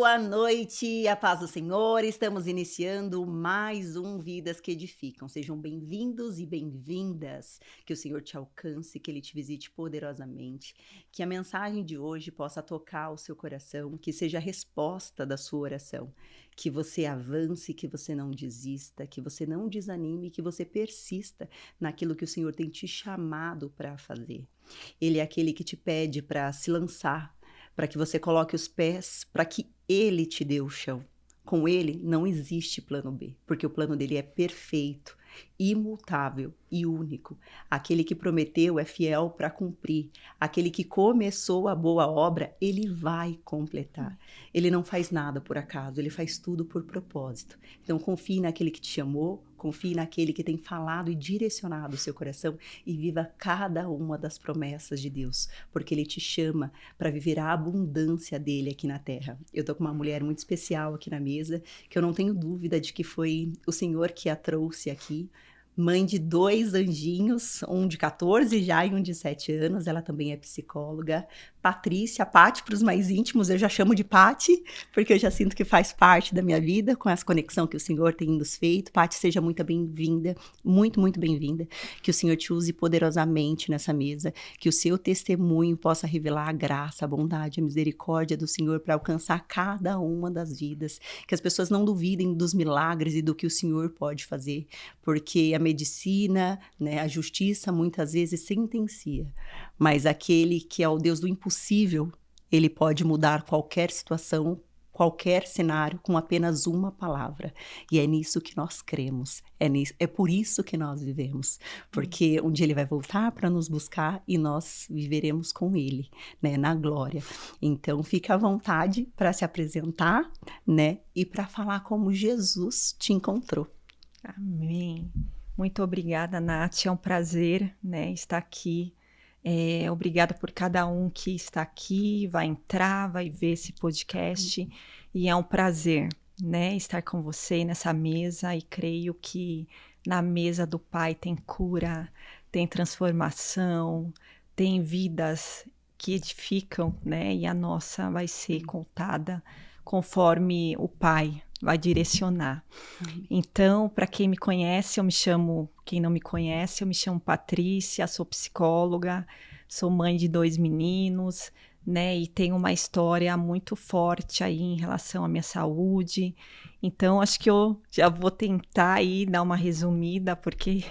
Boa noite, a paz do Senhor. Estamos iniciando mais um Vidas que Edificam. Sejam bem-vindos e bem-vindas. Que o Senhor te alcance, que Ele te visite poderosamente. Que a mensagem de hoje possa tocar o seu coração, que seja a resposta da sua oração. Que você avance, que você não desista, que você não desanime, que você persista naquilo que o Senhor tem te chamado para fazer. Ele é aquele que te pede para se lançar, para que você coloque os pés, para que Ele te dê o chão. Com Ele não existe plano B, porque o plano dele é perfeito, imutável e único. Aquele que prometeu é fiel para cumprir. Aquele que começou a boa obra, Ele vai completar. Ele não faz nada por acaso, Ele faz tudo por propósito. Então confie naquele que te chamou, confie naquele que tem falado e direcionado o seu coração e viva cada uma das promessas de Deus, porque Ele te chama para viver a abundância dele aqui na terra. Eu tô com uma mulher muito especial aqui na mesa, que eu não tenho dúvida de que foi o Senhor que a trouxe aqui. Mãe de 2 anjinhos, um de 14 já e um de 7 anos, ela também é psicóloga. Patrícia, Pati para os mais íntimos, eu já chamo de Pati, porque eu já sinto que faz parte da minha vida, com essa conexão que o Senhor tem nos feito. Pati, seja muito bem-vinda, muito, muito bem-vinda. Que o Senhor te use poderosamente nessa mesa, que o seu testemunho possa revelar a graça, a bondade, a misericórdia do Senhor para alcançar cada uma das vidas. Que as pessoas não duvidem dos milagres e do que o Senhor pode fazer, porque a medicina, né, a justiça muitas vezes sentencia, mas aquele que é o Deus do impossível, ele pode mudar qualquer situação, qualquer cenário com apenas uma palavra. E é nisso que nós cremos, é por isso que nós vivemos, porque um dia ele vai voltar para nos buscar e nós viveremos com ele, né, na glória. Então fica à vontade para se apresentar, né, e para falar como Jesus te encontrou. Amém. Muito obrigada, Nath. É um prazer, né, estar aqui. Obrigada por cada um que está aqui, vai entrar, vai ver esse podcast. E é um prazer, né, estar com você nessa mesa. E creio que na mesa do Pai tem cura, tem transformação, tem vidas que edificam, né? E a nossa vai ser contada conforme o Pai vai direcionar. Então, para quem me conhece, quem não me conhece, eu me chamo Patrícia, sou psicóloga, sou mãe de 2 meninos, né, e tenho uma história muito forte aí em relação à minha saúde. Então, acho que eu já vou tentar aí dar uma resumida, porque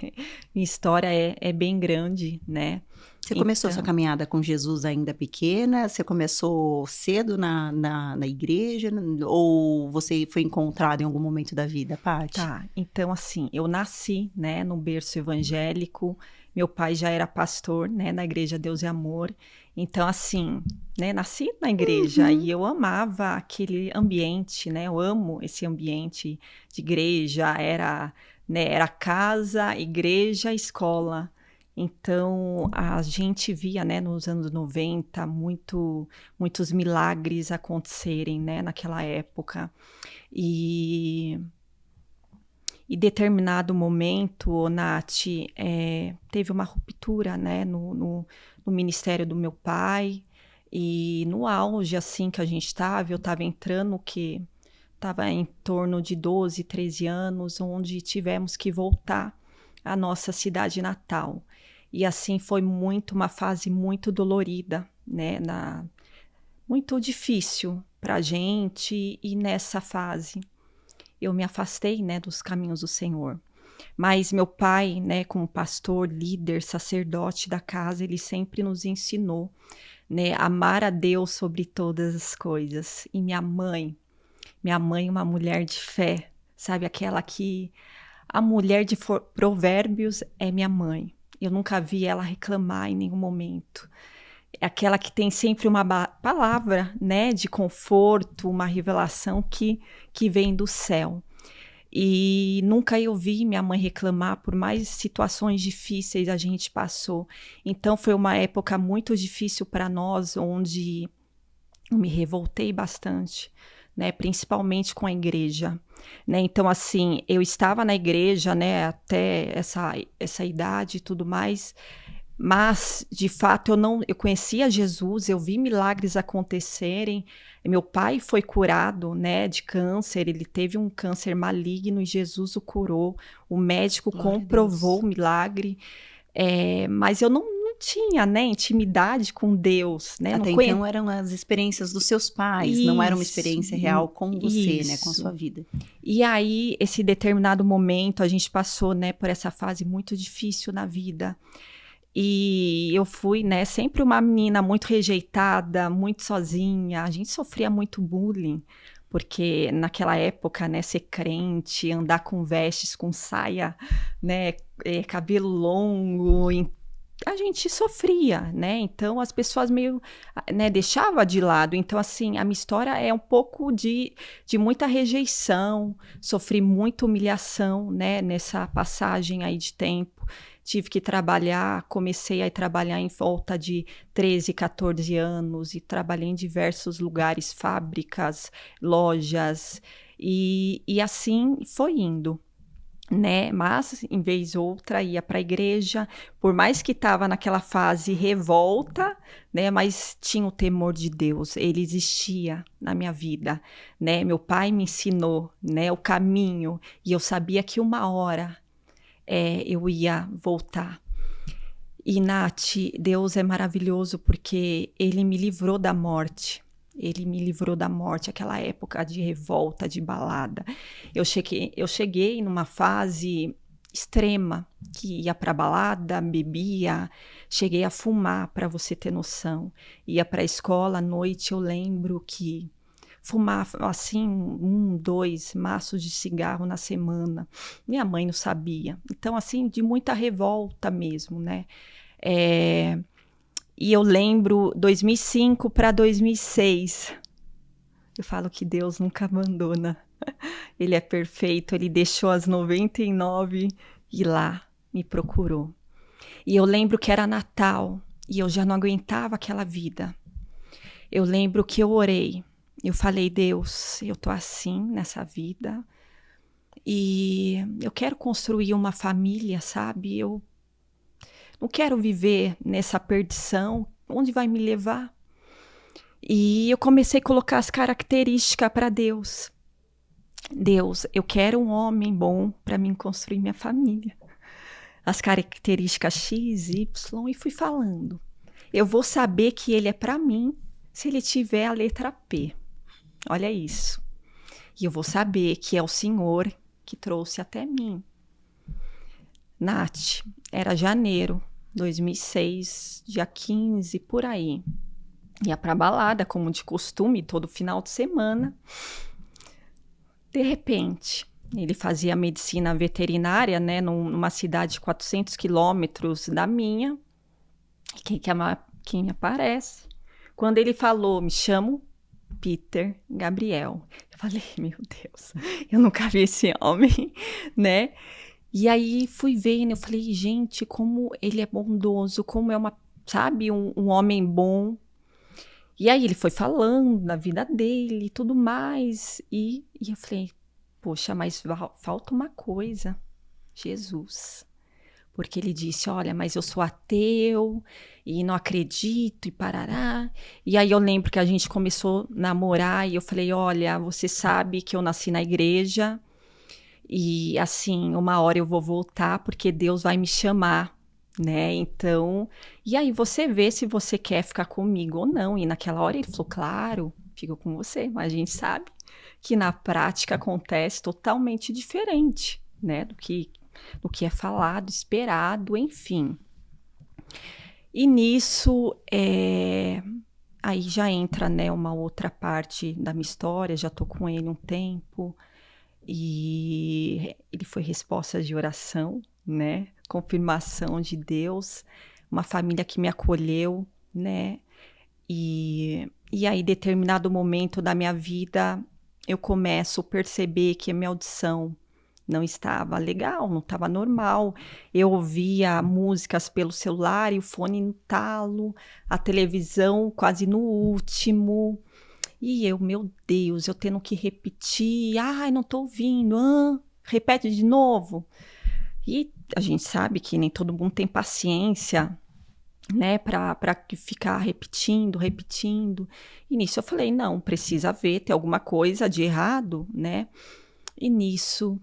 minha história é bem grande, né. Você começou sua caminhada com Jesus ainda pequena? Você começou cedo na igreja? Ou você foi encontrado em algum momento da vida, Paty? Tá, então assim, eu nasci, né, num berço evangélico, meu pai já era pastor, né, na Igreja Deus e Amor, então assim, né, nasci na igreja e eu amava aquele ambiente, né, eu amo esse ambiente de igreja, né, era casa, igreja, escola. Então, a gente via, né, nos anos 90, muitos milagres acontecerem, né, naquela época. E determinado momento, Nath, teve uma ruptura, né, no ministério do meu pai. E no auge, assim, que a gente estava, eu estava entrando, estava em torno de 12, 13 anos, onde tivemos que voltar à nossa cidade natal. E assim foi uma fase muito dolorida, né, muito difícil para a gente, e nessa fase eu me afastei, né, dos caminhos do Senhor. Mas meu pai, né, como pastor, líder, sacerdote da casa, ele sempre nos ensinou, né, a amar a Deus sobre todas as coisas. E minha mãe, uma mulher de fé, sabe, a mulher de provérbios é minha mãe. Eu nunca vi ela reclamar em nenhum momento. É aquela que tem sempre uma palavra, né, de conforto, uma revelação que vem do céu. E nunca eu vi minha mãe reclamar, por mais situações difíceis a gente passou. Então foi uma época muito difícil para nós, onde eu me revoltei bastante, né, principalmente com a igreja, né. Então assim, eu estava na igreja, né, até essa idade e tudo mais, Mas, de fato, eu conhecia Jesus, eu vi milagres acontecerem. Meu pai foi curado, né, de câncer, ele teve um câncer maligno e Jesus o curou. O médico Glória a comprovou Deus. o milagre, mas eu não tinha, né, intimidade com Deus, né, não Até conhe... então eram as experiências dos seus pais, não era uma Isso, experiência real com você, né, com a sua isso. vida. E aí, esse determinado momento, a gente passou, né, por essa fase muito difícil na vida. E eu fui, né, sempre uma menina muito rejeitada, muito sozinha. A gente sofria muito bullying, porque naquela época, né, ser crente, andar com vestes, com saia, né, cabelo longo, a gente sofria, né? Então as pessoas meio, né, deixavam de lado. Então, assim, a minha história é um pouco de muita rejeição, sofri muita humilhação, né, nessa passagem aí de tempo. Tive que trabalhar, comecei a trabalhar em volta de 13, 14 anos e trabalhei em diversos lugares, fábricas, lojas, e assim foi indo, né? Mas, em vez outra, ia para a igreja, por mais que estava naquela fase revolta, né? Mas tinha o temor de Deus, ele existia na minha vida, né? Meu pai me ensinou, né, o caminho, e eu sabia que uma hora eu ia voltar. E, Nath, Deus é maravilhoso porque ele me livrou da morte. Ele me livrou da morte, aquela época de revolta, de balada. Eu cheguei numa fase extrema, que ia para balada, bebia, cheguei a fumar, para você ter noção. Ia para a escola à noite, eu lembro que fumava assim 1, 2 maços de cigarro na semana. Minha mãe não sabia. Então, assim, de muita revolta mesmo, né? E eu lembro 2005 para 2006. Eu falo que Deus nunca abandona. Ele é perfeito, ele deixou as 99 e lá me procurou. E eu lembro que era Natal e eu já não aguentava aquela vida. Eu lembro que eu orei. Eu falei, Deus, eu tô assim nessa vida e eu quero construir uma família, sabe? Eu não quero viver nessa perdição. Onde vai me levar? E eu comecei a colocar as características para Deus. Deus, eu quero um homem bom para mim construir minha família. As características X, Y, e fui falando. Eu vou saber que ele é para mim se ele tiver a letra P. Olha isso. E eu vou saber que é o Senhor que trouxe até mim. Nath, era janeiro 2006, dia 15, por aí. Ia pra balada, como de costume, todo final de semana. De repente, ele fazia medicina veterinária, né, numa cidade de 400 quilômetros da minha. Quem aparece? Quando ele falou, me chamo Peter Gabriel. Eu falei, meu Deus, eu nunca vi esse homem, né? E aí fui vendo, eu falei, gente, como ele é bondoso, como é sabe, um homem bom. E aí ele foi falando da vida dele e tudo mais. E eu falei, poxa, mas falta uma coisa, Jesus. Porque ele disse, olha, mas eu sou ateu e não acredito e parará. E aí eu lembro que a gente começou a namorar e eu falei, olha, você sabe que eu nasci na igreja e assim, uma hora eu vou voltar porque Deus vai me chamar, né? Então, e aí você vê se você quer ficar comigo ou não. E naquela hora ele falou, claro, fico com você. Mas a gente sabe que na prática acontece totalmente diferente, né? Do que é falado, esperado, enfim. E nisso, aí já entra, né, uma outra parte da minha história, já tô com ele um tempo, e ele foi resposta de oração, né, confirmação de Deus, uma família que me acolheu, né, e aí, determinado momento da minha vida, eu começo a perceber que a minha audição não estava legal, não estava normal. Eu ouvia músicas pelo celular e o fone no talo, a televisão quase no último. E eu, meu Deus, eu tendo que repetir. Ai, não estou ouvindo. Repete de novo. E a gente sabe que nem todo mundo tem paciência. né, para ficar repetindo, repetindo. E nisso eu falei, não, precisa ver, tem alguma coisa de errado, né? E nisso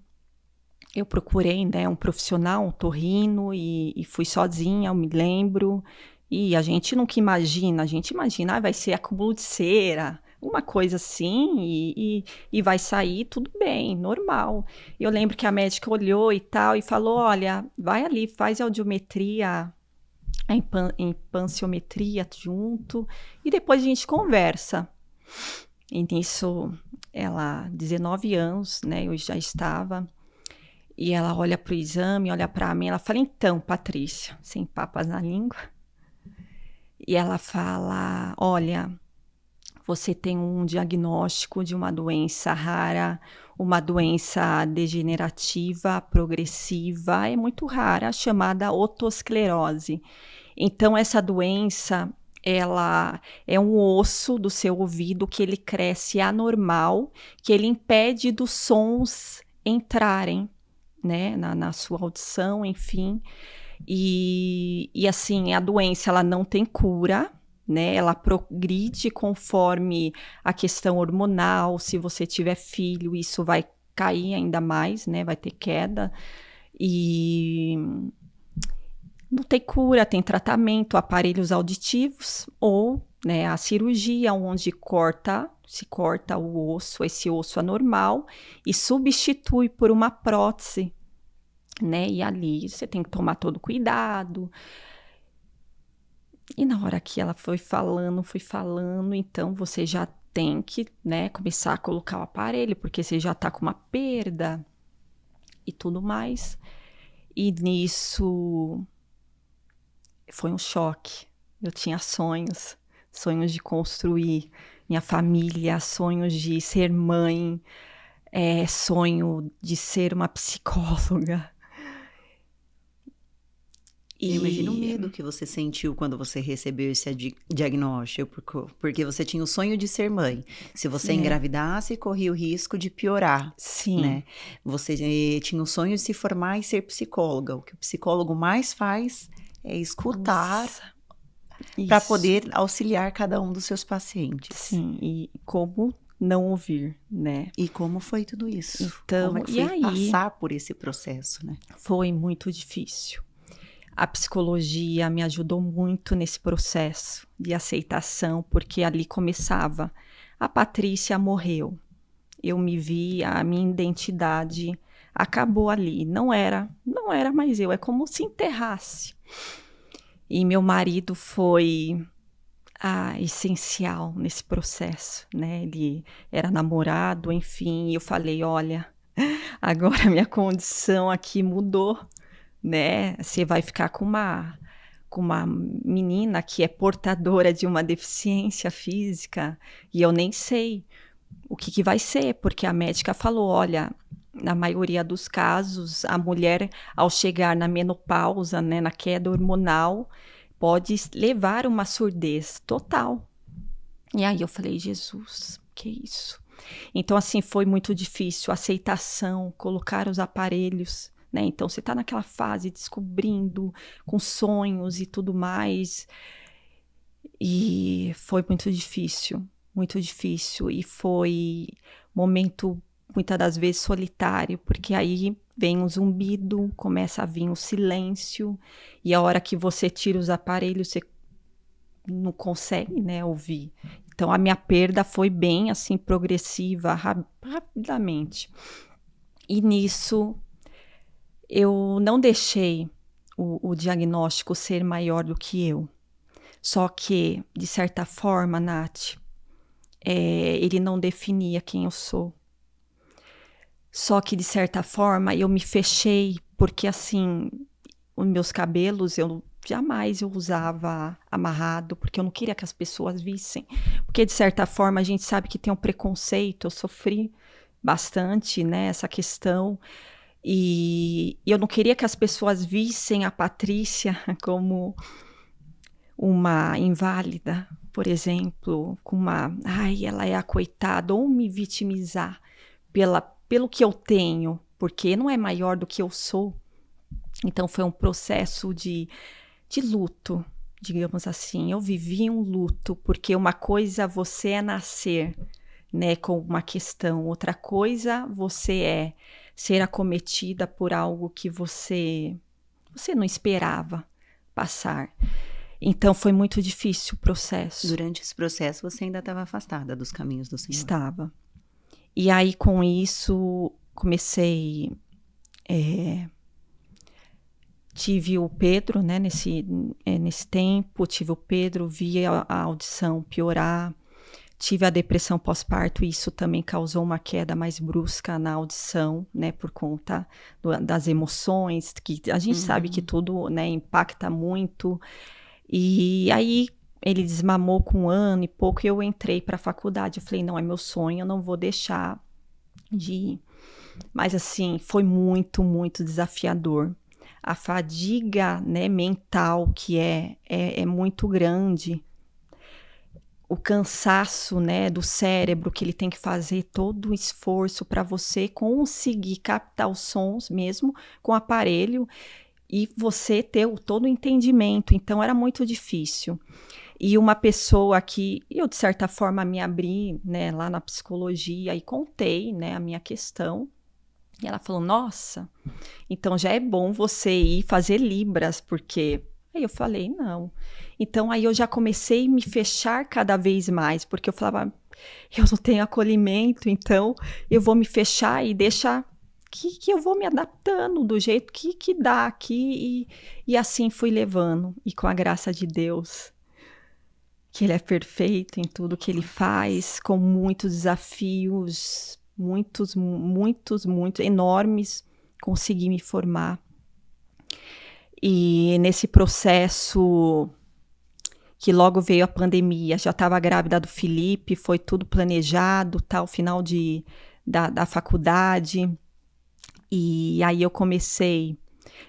eu procurei, né, um profissional, um otorrino, e fui sozinha, eu me lembro. E a gente nunca imagina, a gente imagina, vai ser acúmulo de cera, uma coisa assim, e vai sair tudo bem, normal. Eu lembro que a médica olhou e tal, e falou, olha, vai ali, faz a audiometria, a empanciometria junto, e depois a gente conversa. E nisso, ela, 19 anos, né, eu já estava, e ela olha pro exame, olha para mim, ela fala, então, Patrícia, sem papas na língua, e ela fala, olha, você tem um diagnóstico de uma doença rara, uma doença degenerativa, progressiva, é muito rara, chamada otosclerose. Então, essa doença, ela é um osso do seu ouvido que ele cresce anormal, que ele impede dos sons entrarem, né, na sua audição, enfim. E assim, a doença, ela não tem cura, né? Ela progride conforme a questão hormonal. Se você tiver filho, isso vai cair ainda mais, né? Vai ter queda. E não tem cura, tem tratamento, aparelhos auditivos ou, né, a cirurgia onde se corta o osso, esse osso anormal, e substitui por uma prótese, né? E ali você tem que tomar todo cuidado. E na hora que ela foi falando, então você já tem que, né, começar a colocar o aparelho, porque você já tá com uma perda e tudo mais. E nisso foi um choque. Eu tinha sonhos de construir minha família, sonhos de ser mãe, sonho de ser uma psicóloga. Eu imagino o medo que você sentiu quando você recebeu esse diagnóstico, porque você tinha o sonho de ser mãe. Se você engravidasse, corria o risco de piorar, Sim. Né? Você tinha o sonho de se formar e ser psicóloga. O que o psicólogo mais faz é escutar para poder auxiliar cada um dos seus pacientes. Sim, e como não ouvir, né? E como foi tudo isso? Então, como é que foi passar por esse processo, né? Foi muito difícil. A psicologia me ajudou muito nesse processo de aceitação, porque ali começava. A Patrícia morreu. Eu me vi, a minha identidade acabou ali. Não era mais eu, é como se enterrasse. E meu marido foi essencial nesse processo, né? Ele era namorado, enfim, e eu falei, olha, agora minha condição aqui mudou, né? Você vai ficar com uma menina que é portadora de uma deficiência física e eu nem sei o que vai ser, porque a médica falou, olha, na maioria dos casos, a mulher, ao chegar na menopausa, né, na queda hormonal, pode levar uma surdez total. E aí eu falei, Jesus, que isso? Então, assim, foi muito difícil a aceitação, colocar os aparelhos, né? Então, você está naquela fase descobrindo, com sonhos e tudo mais. E foi muito difícil. E foi um momento, muitas das vezes, solitário, porque aí vem um zumbido, começa a vir um silêncio, e a hora que você tira os aparelhos, você não consegue, né, ouvir. Então, a minha perda foi bem, assim, progressiva, rapidamente. E nisso, eu não deixei o diagnóstico ser maior do que eu. Só que, de certa forma, Nath, ele não definia quem eu sou. Só que, de certa forma, eu me fechei, porque, assim, os meus cabelos, jamais eu usava amarrado, porque eu não queria que as pessoas vissem. Porque, de certa forma, a gente sabe que tem um preconceito, eu sofri bastante, né, essa questão, e eu não queria que as pessoas vissem a Patrícia como uma inválida, por exemplo, com ela é a coitada, ou me vitimizar pelo que eu tenho, porque não é maior do que eu sou. Então foi um processo de luto, digamos assim, eu vivi um luto, porque uma coisa você é nascer, né, com uma questão, outra coisa você é ser acometida por algo que você não esperava passar. Então foi muito difícil o processo. Durante esse processo você ainda estava afastada dos caminhos do Senhor. Estava. E aí com isso comecei, tive o Pedro, né, nesse tempo, tive o Pedro, vi a audição piorar, tive a depressão pós-parto, e isso também causou uma queda mais brusca na audição, né, por conta das emoções, que a gente sabe que tudo, né, impacta muito. E aí ele desmamou com 1 ano e pouco, e eu entrei para a faculdade. Eu falei, não, é meu sonho, eu não vou deixar de ir. Mas assim, foi muito, muito desafiador. A fadiga, né, mental que é muito grande. O cansaço, né, do cérebro, que ele tem que fazer todo o esforço para você conseguir captar os sons mesmo com o aparelho e você ter todo o entendimento. Então era muito difícil. E uma pessoa que eu, de certa forma, me abri, né, lá na psicologia e contei, né, a minha questão. E ela falou, nossa, então já é bom você ir fazer Libras, porque... Aí eu falei, não. Então aí eu já comecei a me fechar cada vez mais, porque eu falava, eu não tenho acolhimento, então eu vou me fechar e deixar que eu vou me adaptando do jeito que dá aqui. E assim fui levando. E com a graça de Deus, que Ele é perfeito em tudo que Ele faz, com muitos desafios, muitos enormes, consegui me formar. E nesse processo que logo veio a pandemia, já estava grávida do Felipe, foi tudo planejado, tal, final da faculdade. E aí eu comecei,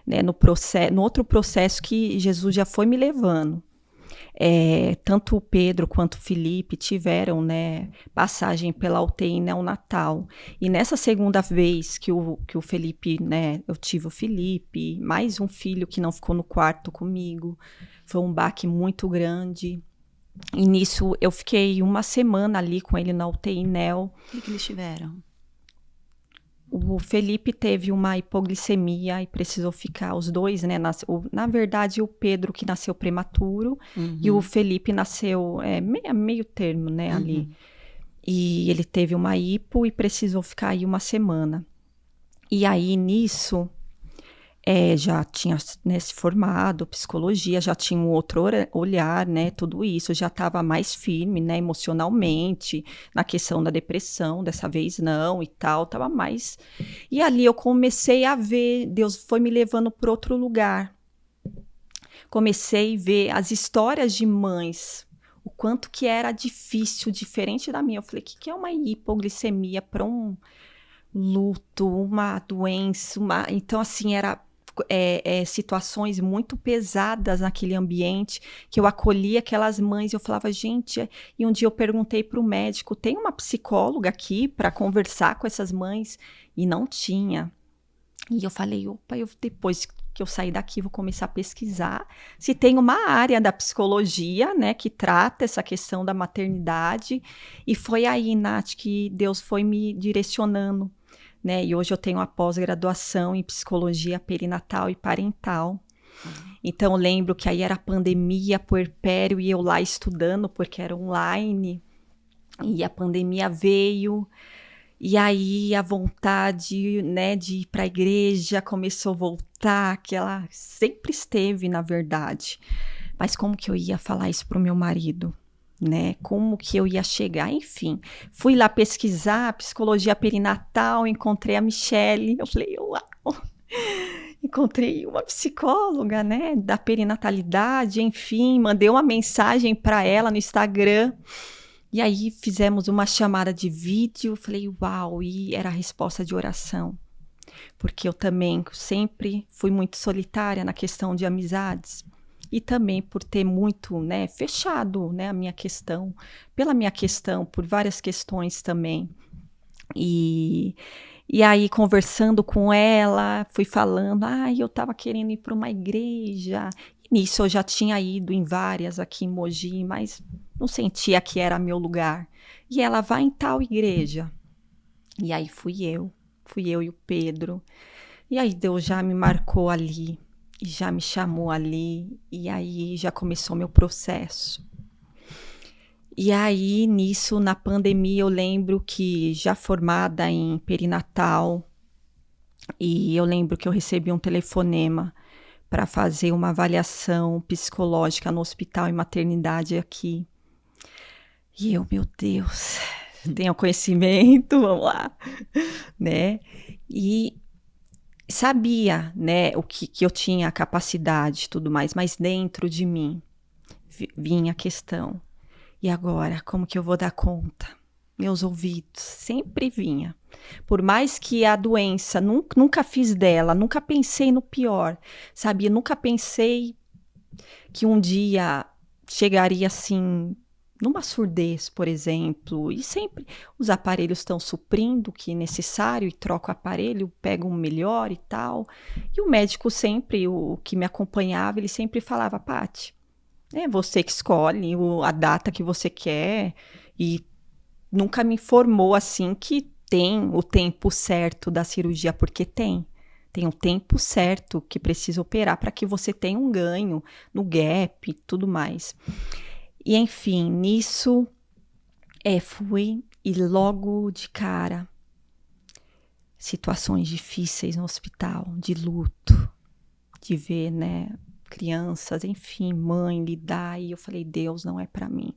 né, no outro processo que Jesus já foi me levando. Tanto o Pedro quanto o Felipe tiveram, né, passagem pela UTI neonatal. E nessa segunda vez que o Felipe, né, eu tive o Felipe, mais um filho que não ficou no quarto comigo, foi um baque muito grande. E nisso eu fiquei 1 semana ali com ele na UTI neo. O que eles tiveram? O Felipe teve uma hipoglicemia e precisou ficar, os dois, né? Na verdade, o Pedro que nasceu prematuro e o Felipe nasceu meio termo, né, ali. E ele teve uma hipo e precisou ficar aí 1 semana. E aí, nisso, já tinha, né, se formado, psicologia, já tinha um outro olhar, né, tudo isso, já estava mais firme, né, emocionalmente, na questão da depressão, dessa vez não e tal, estava mais... E ali eu comecei a ver, Deus foi me levando para outro lugar. Comecei a ver as histórias de mães, o quanto que era difícil, diferente da minha. Eu falei, o que é uma hipoglicemia para um luto, uma doença, Então, assim, era... situações muito pesadas naquele ambiente, que eu acolhia aquelas mães, eu falava, gente, e um dia eu perguntei para o médico, tem uma psicóloga aqui para conversar com essas mães? E não tinha. E eu falei, opa, depois que eu sair daqui, vou começar a pesquisar se tem uma área da psicologia, né, que trata essa questão da maternidade. E foi aí, Nath, que Deus foi me direcionando, né? E hoje eu tenho a pós-graduação em psicologia perinatal e parental. Então eu lembro que aí era pandemia, puerpério, e eu lá estudando, porque era online, e a pandemia veio, e aí a vontade, né, de ir para a igreja começou a voltar, que ela sempre esteve, na verdade. Mas como que eu ia falar isso para o meu marido? Né? Como que eu ia chegar? Enfim, fui lá pesquisar psicologia perinatal, encontrei a Michele, eu falei, uau! Encontrei uma psicóloga, né, da perinatalidade, enfim, mandei uma mensagem para ela no Instagram, e aí fizemos uma chamada de vídeo, falei, uau, e era a resposta de oração, porque eu também sempre fui muito solitária na questão de amizades, e também por ter muito, né, fechado, né, a minha questão, pela minha questão, por várias questões também. E aí, conversando com ela, fui falando, eu estava querendo ir para uma igreja. nisso eu já tinha ido em várias aqui em Mogi, mas não sentia que era meu lugar. E ela vai em tal igreja. E aí fui eu e o Pedro. E aí Deus já me marcou ali, e já me chamou ali, e aí já começou meu processo. E aí, nisso, na pandemia, eu lembro que já formada em perinatal, e eu lembro que eu recebi um telefonema para fazer uma avaliação psicológica no hospital e maternidade aqui. E eu, meu Deus, tenho conhecimento, vamos lá, né? E sabia, né, o que eu tinha a capacidade e tudo mais, mas dentro de mim vinha a questão. E agora, como que eu vou dar conta? Meus ouvidos sempre vinha. Por mais que a doença, nunca fiz dela, nunca pensei no pior, sabe? Nunca pensei que um dia chegaria assim, numa surdez, por exemplo. E sempre os aparelhos estão suprindo o que é necessário e troco o aparelho, pego um melhor e tal. E o médico sempre, o que me acompanhava, ele sempre falava, Paty, é você que escolhe a data que você quer, e nunca me informou assim que tem o tempo certo da cirurgia, porque tem o tempo certo que precisa operar para que você tenha um ganho no gap e tudo mais. E enfim, nisso fui e logo de cara, situações difíceis no hospital, de luto, de ver, né, crianças, enfim, mãe, lidar, e eu falei, Deus, não é para mim.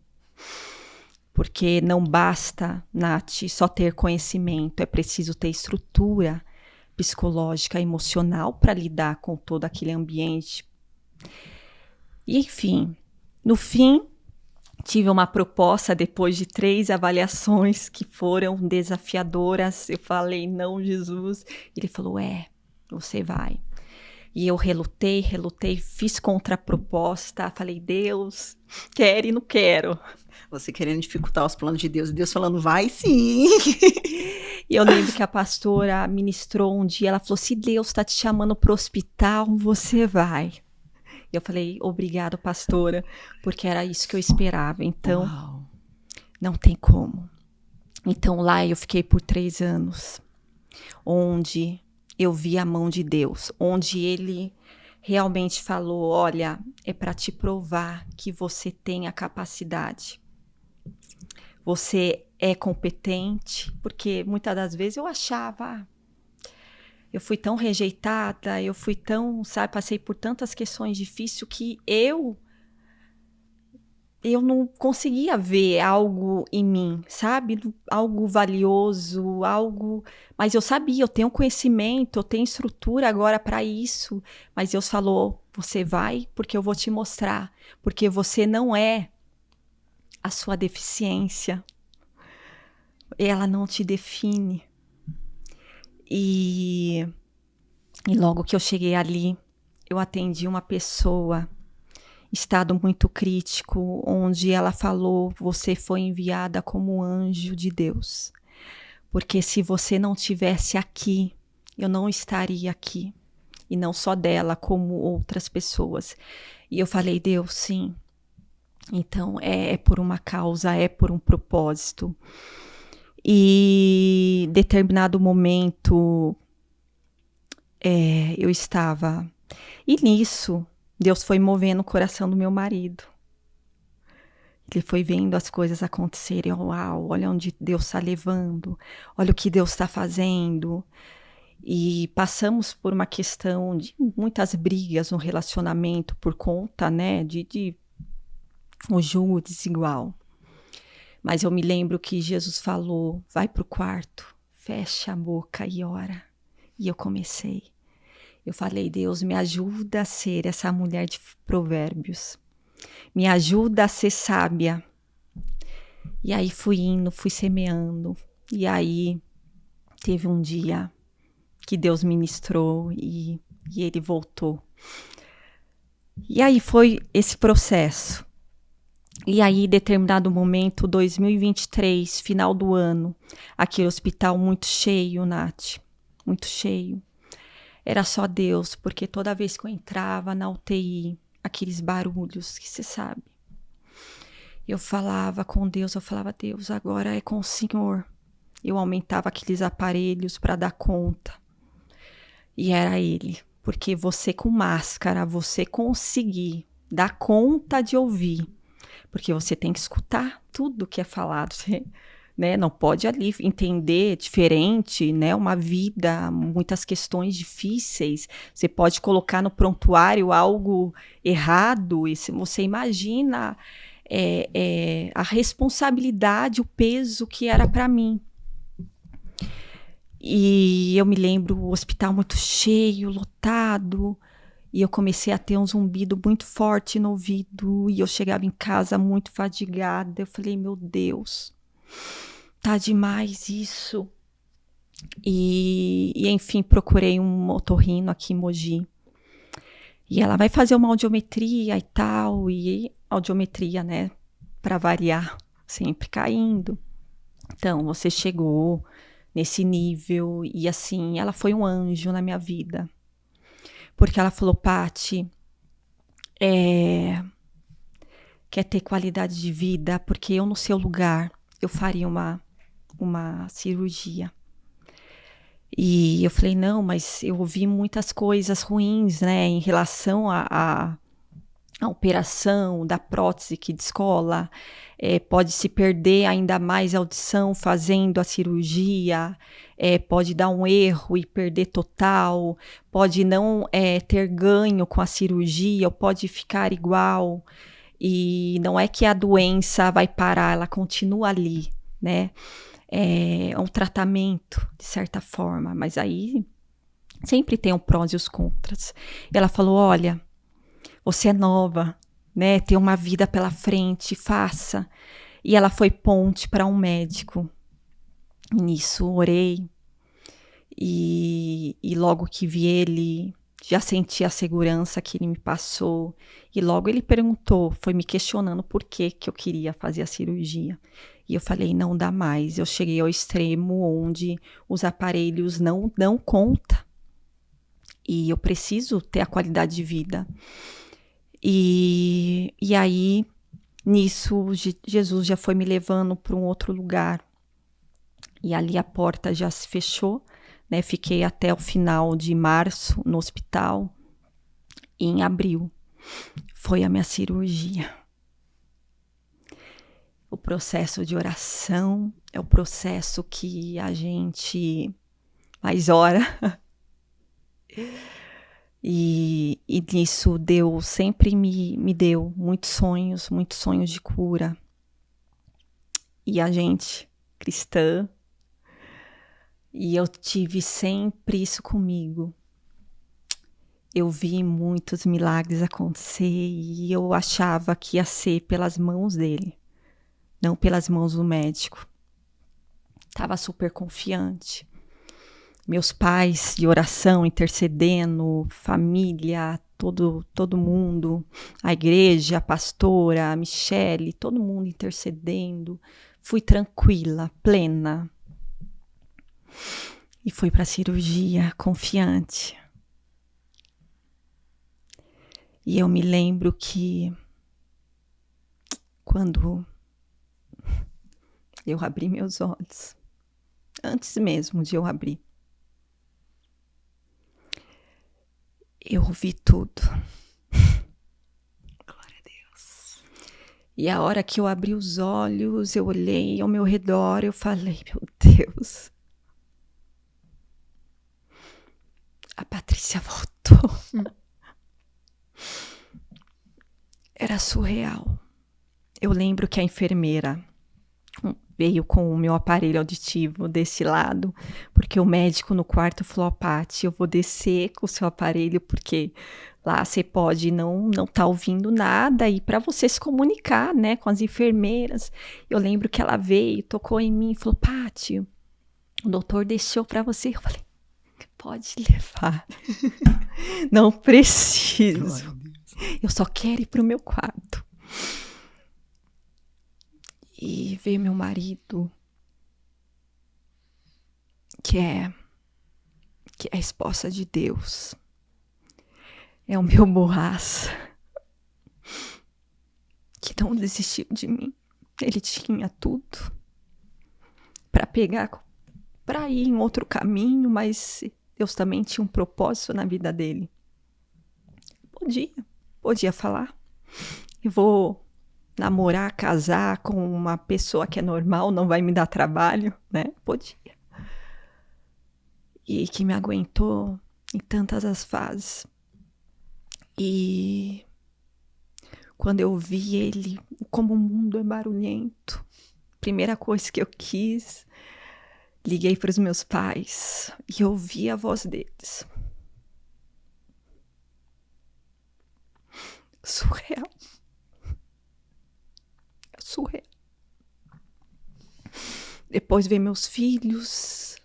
Porque não basta, Nath, só ter conhecimento, é preciso ter estrutura psicológica, emocional para lidar com todo aquele ambiente. E, enfim, no fim, tive uma proposta depois de 3 avaliações que foram desafiadoras. Eu falei, não, Jesus. Ele falou, você vai. E eu relutei, fiz contraproposta, falei, Deus, quero e não quero. Você querendo dificultar os planos de Deus, e Deus falando, vai sim. E eu lembro que a pastora ministrou um dia, ela falou, se Deus está te chamando para o hospital, você vai. E eu falei, obrigado, pastora, porque era isso que eu esperava. Então, Uau. Não tem como. Então lá eu fiquei por 3 anos, onde eu vi a mão de Deus, onde ele realmente falou, olha, é para te provar que você tem a capacidade. Você é competente, porque muitas das vezes eu achava, eu fui tão rejeitada, eu fui tão, sabe, passei por tantas questões difíceis que eu não conseguia ver algo em mim, sabe? Algo valioso, algo... Mas eu sabia, eu tenho conhecimento, eu tenho estrutura agora para isso. Mas Deus falou, você vai porque eu vou te mostrar. Porque você não é a sua deficiência. Ela não te define. E logo que eu cheguei ali, eu atendi uma pessoa... estado muito crítico, onde ela falou, você foi enviada como anjo de Deus, porque se você não tivesse aqui, eu não estaria aqui, e não só dela, como outras pessoas. E eu falei, Deus, sim, então é por uma causa, é por um propósito. E determinado momento, eu estava, e nisso, Deus foi movendo o coração do meu marido. Ele foi vendo as coisas acontecerem. Uau, olha onde Deus está levando. Olha o que Deus está fazendo. E passamos por uma questão de muitas brigas no relacionamento por conta, né, de o julgo desigual. Mas eu me lembro que Jesus falou, vai para o quarto, fecha a boca e ora. E eu comecei. Eu falei, Deus, me ajuda a ser essa mulher de provérbios. Me ajuda a ser sábia. E aí fui indo, fui semeando. E aí teve um dia que Deus ministrou e ele voltou. E aí foi esse processo. E aí, em determinado momento, 2023, final do ano, aquele hospital muito cheio, Nath, muito cheio. Era só Deus, porque toda vez que eu entrava na UTI, aqueles barulhos que você sabe. Eu falava com Deus, eu falava, Deus, agora é com o Senhor. Eu aumentava aqueles aparelhos para dar conta. E era Ele. Porque você com máscara, você conseguir dar conta de ouvir. Porque você tem que escutar tudo que é falado. Você, né, não pode ali entender diferente, né, uma vida, muitas questões difíceis. Você pode colocar no prontuário algo errado. E se você imagina a responsabilidade, o peso que era para mim. E eu me lembro o hospital muito cheio, lotado, e eu comecei a ter um zumbido muito forte no ouvido, e eu chegava em casa muito fadigada. Eu falei, meu Deus, tá demais isso. E enfim, procurei um otorrino aqui em Mogi. E ela vai fazer uma audiometria e tal, e audiometria, né, para variar, sempre caindo. Então, você chegou nesse nível, e assim, ela foi um anjo na minha vida. Porque ela falou, Paty, quer ter qualidade de vida, porque eu no seu lugar, eu faria uma cirurgia. E eu falei, não, mas eu ouvi muitas coisas ruins, né, em relação a operação da prótese que descola, pode se perder ainda mais a audição fazendo a cirurgia, pode dar um erro e perder total, pode não ter ganho com a cirurgia, ou pode ficar igual, e não é que a doença vai parar, ela continua ali, né? É um tratamento, de certa forma, mas aí sempre tem um prós e os contras. Ela falou, olha, você é nova, né? Tem uma vida pela frente, faça. E ela foi ponte para um médico. Nisso, orei. E logo que vi ele, já senti a segurança que ele me passou. E logo ele perguntou, foi me questionando por que eu queria fazer a cirurgia. E eu falei, não dá mais. Eu cheguei ao extremo onde os aparelhos não dão conta. E eu preciso ter a qualidade de vida. E aí, nisso, Jesus já foi me levando para um outro lugar. E ali a porta já se fechou, né? Fiquei até o final de março no hospital. E em abril foi a minha cirurgia. O processo de oração é o processo que a gente mais ora. E nisso Deus sempre me deu muitos sonhos de cura. E a gente, cristã, e eu tive sempre isso comigo. Eu vi muitos milagres acontecer e eu achava que ia ser pelas mãos dele, não pelas mãos do médico. Estava super confiante. Meus pais de oração, intercedendo, família, todo mundo, a igreja, a pastora, a Michele, todo mundo intercedendo. Fui tranquila, plena. E fui para a cirurgia, confiante. E eu me lembro que quando eu abri meus olhos, antes mesmo de eu abrir, eu ouvi tudo. Glória a Deus. E a hora que eu abri os olhos, eu olhei ao meu redor, eu falei, meu Deus, a Patrícia voltou. Era surreal. Eu lembro que a enfermeira veio com o meu aparelho auditivo desse lado, porque o médico no quarto falou, Paty, eu vou descer com o seu aparelho, porque lá você pode não tá ouvindo nada, e para você se comunicar, né, com as enfermeiras. Eu lembro que ela veio, tocou em mim e falou, Paty, o doutor deixou para você. Eu falei, pode levar. Não preciso. Eu só quero ir pro meu quarto. E veio meu marido, que é a esposa de Deus. É o meu borraça. que não desistiu de mim. Ele tinha tudo para pegar, para ir em outro caminho, mas Deus também tinha um propósito na vida dele. Podia falar. Eu vou namorar, casar com uma pessoa que é normal, não vai me dar trabalho, né? Podia. E que me aguentou em tantas as fases. E quando eu vi ele, como o mundo é barulhento, primeira coisa que eu quis, liguei para os meus pais e ouvi a voz deles. Surreal. Surreal. Depois veio meus filhos,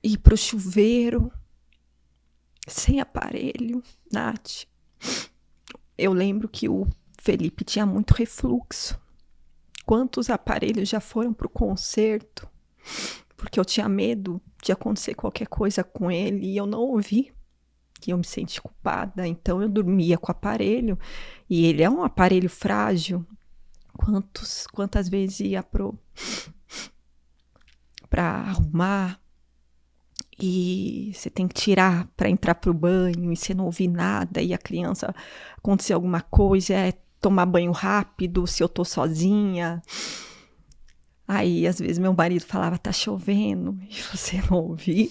ir pro chuveiro, sem aparelho, Nath. Eu lembro que o Felipe tinha muito refluxo. Quantos aparelhos já foram pro concerto? Porque eu tinha medo de acontecer qualquer coisa com ele e eu não ouvi. E eu me senti culpada, então eu dormia com o aparelho. E ele é um aparelho frágil. Quantas vezes ia pra arrumar e você tem que tirar para entrar pro banho e você não ouvir nada e a criança acontecer alguma coisa, tomar banho rápido se eu tô sozinha. Aí às vezes meu marido falava, tá chovendo, e você não ouvia.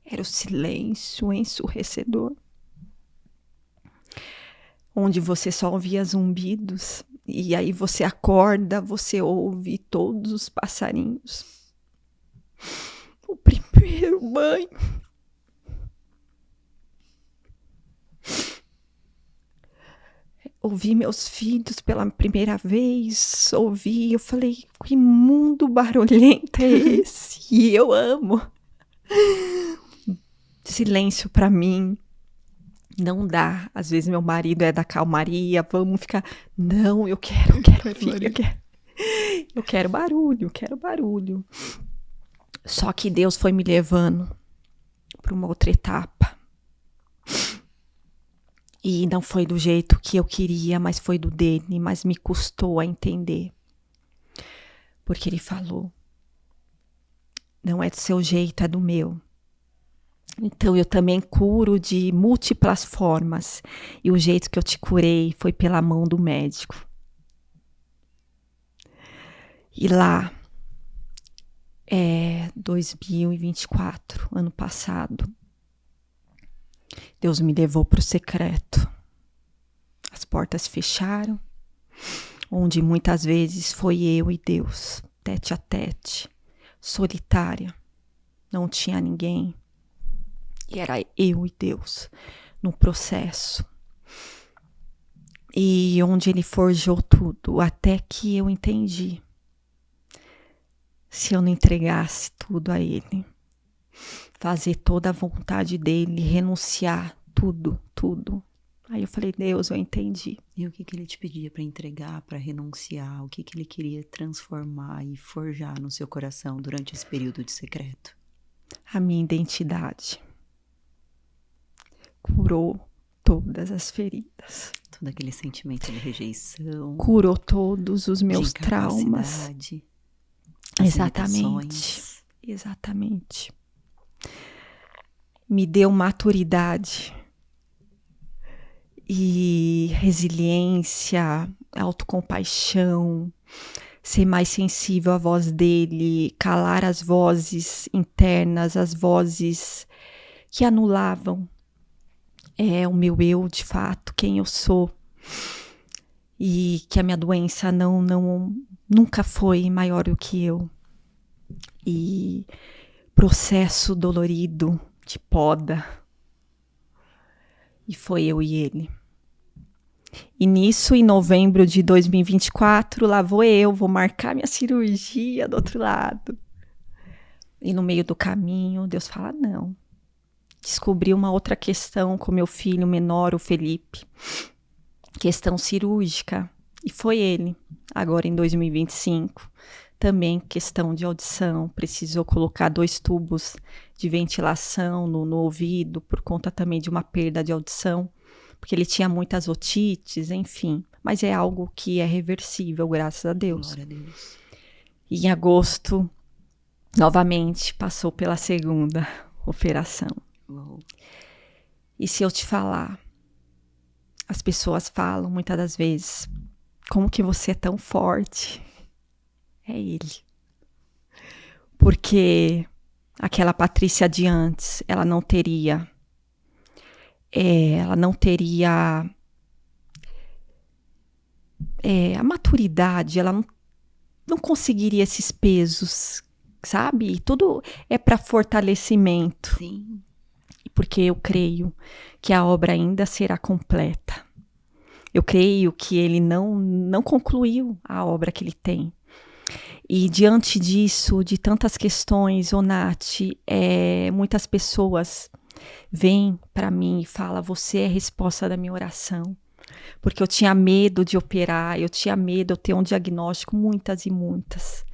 Era o silêncio ensurdecedor, onde você só ouvia zumbidos. E aí você acorda, você ouve todos os passarinhos. O primeiro banho. Ouvi meus filhos pela primeira vez. Eu falei, que mundo barulhento é esse? E eu amo. Silêncio pra mim. Não dá. Às vezes meu marido é da calmaria, vamos ficar... Não, eu quero filho, eu quero barulho. Só que Deus foi me levando para uma outra etapa. E não foi do jeito que eu queria, mas foi do dele, mas me custou a entender. Porque ele falou, não é do seu jeito, é do meu. Então eu também curo de múltiplas formas. E o jeito que eu te curei foi pela mão do médico. E lá, 2024, ano passado, Deus me levou para o secreto. As portas fecharam, onde muitas vezes foi eu e Deus, tete a tete, solitária. Não tinha ninguém. E era eu e Deus no processo. E onde ele forjou tudo, até que eu entendi. Se eu não entregasse tudo a ele, fazer toda a vontade dele, renunciar tudo. Aí eu falei, Deus, eu entendi. E o que ele te pedia para entregar, para renunciar? O que ele queria transformar e forjar no seu coração durante esse período de secreto? A minha identidade. Curou todas as feridas. Todo aquele sentimento de rejeição. Curou todos os meus traumas. Exatamente. Me deu maturidade e resiliência, autocompaixão, ser mais sensível à voz dele, calar as vozes internas, as vozes que anulavam o meu eu, de fato, quem eu sou. E que a minha doença nunca foi maior do que eu. E processo dolorido de poda. E foi eu e ele. E nisso, em novembro de 2024, lá vou marcar minha cirurgia do outro lado. E no meio do caminho, Deus fala, não. Descobri uma outra questão com meu filho menor, o Felipe. Questão cirúrgica. E foi ele, agora em 2025. Também questão de audição. Precisou colocar 2 tubos de ventilação no ouvido, por conta também de uma perda de audição. porque ele tinha muitas otites, enfim. Mas é algo que é reversível, graças a Deus. Glória a Deus. E em agosto, novamente, passou pela segunda operação. Uou. E se eu te falar, as pessoas falam muitas das vezes, como que você é tão forte? É ele. Porque aquela Patrícia de antes, ela não teria a maturidade, ela não conseguiria esses pesos, sabe? E tudo é para fortalecimento. Sim. Porque eu creio que a obra ainda será completa. Eu creio que ele não concluiu a obra que ele tem. E diante disso, de tantas questões, Nath, muitas pessoas vêm para mim e falam, você é a resposta da minha oração. Porque eu tinha medo de operar, eu tinha medo de ter um diagnóstico, muitas e muitas.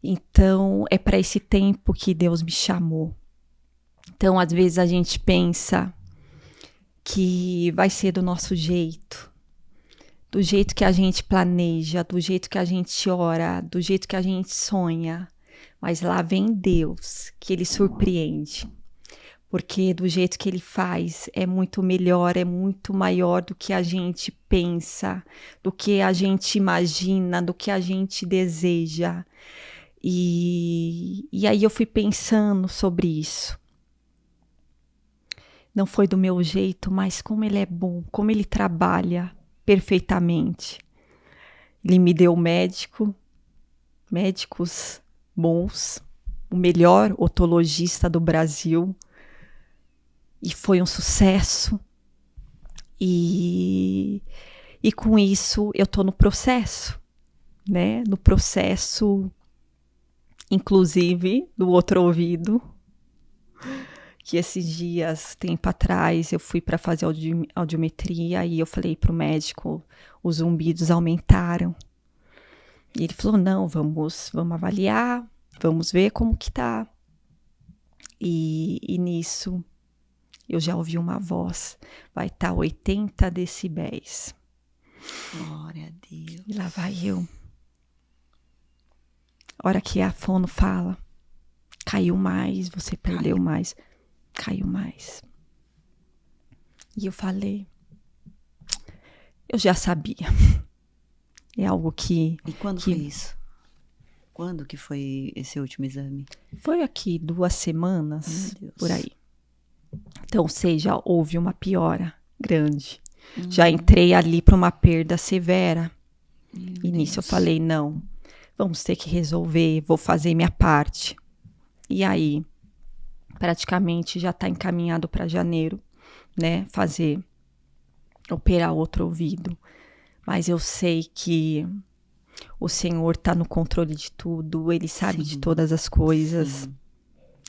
Então, é para esse tempo que Deus me chamou. Então, às vezes a gente pensa que vai ser do nosso jeito, do jeito que a gente planeja, do jeito que a gente ora, do jeito que a gente sonha. Mas lá vem Deus, que Ele surpreende. Porque do jeito que Ele faz é muito melhor, é muito maior do que a gente pensa, do que a gente imagina, do que a gente deseja. E aí eu fui pensando sobre isso. Não foi do meu jeito, mas como ele é bom, como ele trabalha perfeitamente. Ele me deu médicos bons, o melhor otologista do Brasil. E foi um sucesso. E com isso eu estou no processo, né? No processo, inclusive, do outro ouvido. Que esses dias, tempo atrás, eu fui para fazer audiometria e eu falei para o médico, os zumbidos aumentaram. E ele falou, não, vamos avaliar, vamos ver como que tá. E nisso, eu já ouvi uma voz, vai estar 80 decibéis. Glória a Deus. E lá vai eu. A hora que a fono fala, caiu mais, você perdeu mais. Caiu mais. E eu falei, eu já sabia. É algo que... E quando foi isso? Quando que foi esse último exame? Foi aqui 2 semanas, por aí. Então, ou seja, houve uma piora grande. Já entrei ali para uma perda severa. E nisso eu falei, não, vamos ter que resolver, vou fazer minha parte. E aí... praticamente já está encaminhado para janeiro, né? Operar outro ouvido. Mas eu sei que o Senhor está no controle de tudo, Ele sabe de todas as coisas. Sim.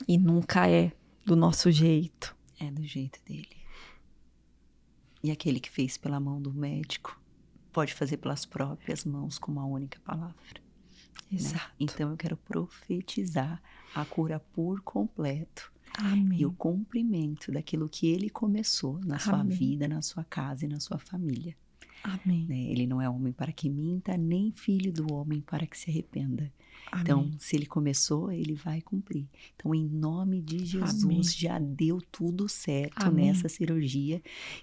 E nunca é do nosso jeito. É do jeito dele. E aquele que fez pela mão do médico, pode fazer pelas próprias mãos com uma única palavra. Exato. Né? Então eu quero profetizar a cura por completo. Amém. E o cumprimento daquilo que ele começou na sua vida, na sua casa e na sua família. Amém. Né? Ele não é homem para que minta, nem filho do homem para que se arrependa. Amém. Então, se ele começou, ele vai cumprir. Então, em nome de Jesus, Amém. Já deu tudo certo Amém. Nessa cirurgia.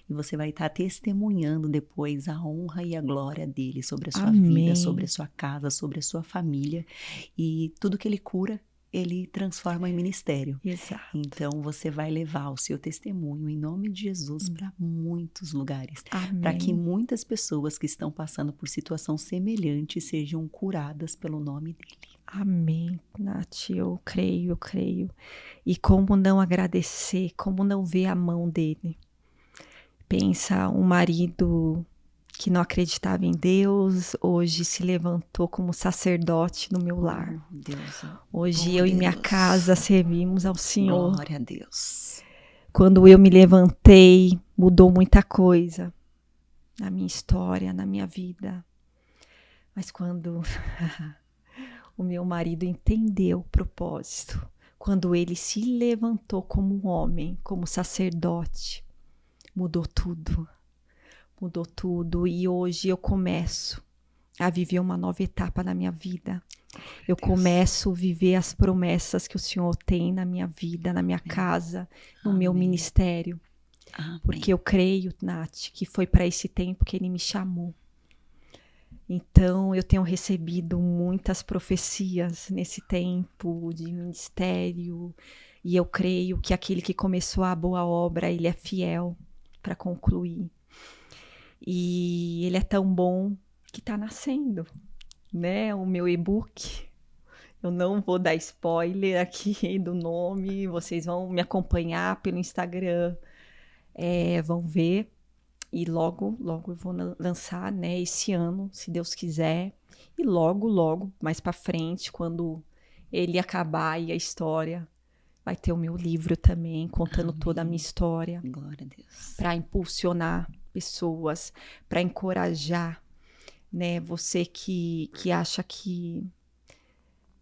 E você vai estar testemunhando depois a honra e a glória dele sobre a sua Amém. vida, sobre a sua casa, sobre a sua família. E tudo que ele cura, ele transforma em ministério. Exato. Então, você vai levar o seu testemunho em nome de Jesus para muitos lugares. Para que muitas pessoas que estão passando por situação semelhante sejam curadas pelo nome dele. Amém, Nath, eu creio. E como não agradecer, como não ver a mão dele. Pensa, um marido que não acreditava em Deus, hoje se levantou como sacerdote no meu lar. Deus. Hoje eu e minha casa servimos ao Senhor. Glória a Deus. Quando eu me levantei, mudou muita coisa na minha história, na minha vida. Mas quando o meu marido entendeu o propósito, quando ele se levantou como um homem, como sacerdote, mudou tudo. Mudou tudo. E hoje eu começo a viver uma nova etapa na minha vida. Eu começo a viver as promessas que o Senhor tem na minha vida, na minha casa, no meu ministério. Porque eu creio, Nath, que foi para esse tempo que Ele me chamou. Então, eu tenho recebido muitas profecias nesse tempo de ministério. E eu creio que aquele que começou a boa obra, Ele é fiel para concluir. E Ele é tão bom que está nascendo, né? O meu e-book. Eu não vou dar spoiler aqui do nome. Vocês vão me acompanhar pelo Instagram. Vão ver. E logo eu vou lançar, né, esse ano, se Deus quiser. E logo, mais para frente, quando ele acabar e a história, vai ter o meu livro também, contando toda a minha história. Glória a Deus. Para impulsionar pessoas, para encorajar, né, você que acha que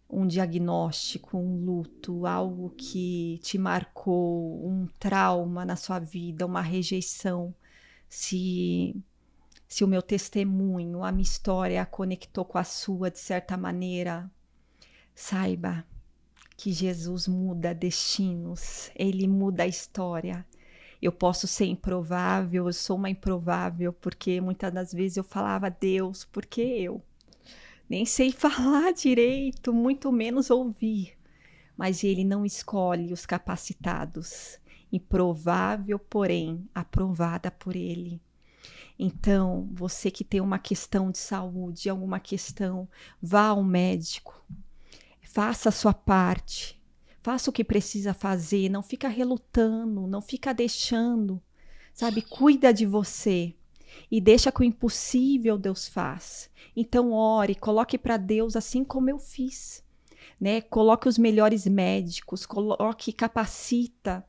um diagnóstico, um luto, algo que te marcou, um trauma na sua vida, uma rejeição, se o meu testemunho, a minha história conectou com a sua de certa maneira, saiba que Jesus muda destinos, Ele muda a história. Eu posso ser improvável, eu sou uma improvável, porque muitas das vezes eu falava, Deus, por que eu? Nem sei falar direito, muito menos ouvir. Mas Ele não escolhe os capacitados. Improvável, porém, aprovada por Ele. Então, você que tem uma questão de saúde, alguma questão, vá ao médico. Faça a sua parte. Faça o que precisa fazer. Não fica relutando, não fica deixando. Sabe, cuida de você. E deixa que o impossível Deus faz. Então, ore, coloque para Deus assim como eu fiz. Né? Coloque os melhores médicos, coloque, capacita.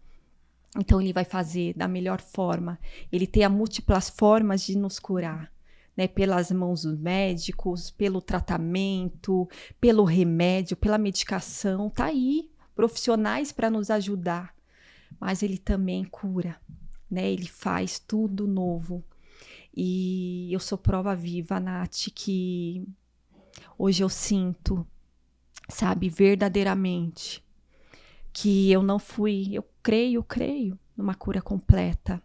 Então, Ele vai fazer da melhor forma. Ele tem múltiplas formas de nos curar. Né? Pelas mãos dos médicos, pelo tratamento, pelo remédio, pela medicação. Está aí, profissionais para nos ajudar. Mas Ele também cura. Né? Ele faz tudo novo. E eu sou prova viva, Nath, que hoje eu sinto, sabe, verdadeiramente, que eu não fui, eu creio numa cura completa,